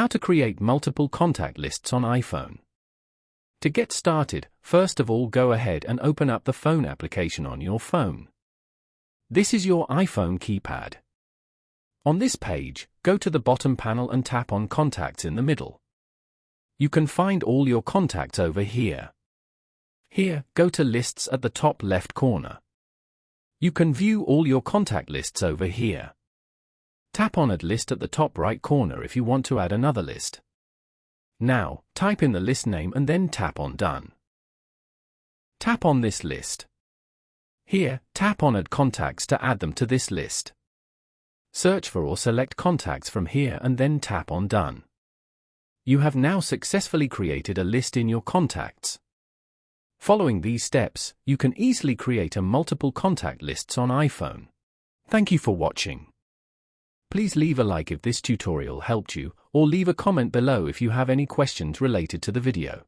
How to create multiple contact lists on iPhone. To get started, first of all go ahead and open up the phone application on your phone. This is your iPhone keypad. On this page, go to the bottom panel and tap on Contacts in the middle. You can find all your contacts over here. Here, go to Lists at the top left corner. You can view all your contact lists over here. Tap on Add List at the top right corner if you want to add another list. Now, type in the list name and then tap on Done. Tap on this list. Here, tap on Add Contacts to add them to this list. Search for or select contacts from here and then tap on Done. You have now successfully created a list in your contacts. Following these steps, you can easily create a multiple contact lists on iPhone. Thank you for watching. Please leave a like if this tutorial helped you, or leave a comment below if you have any questions related to the video.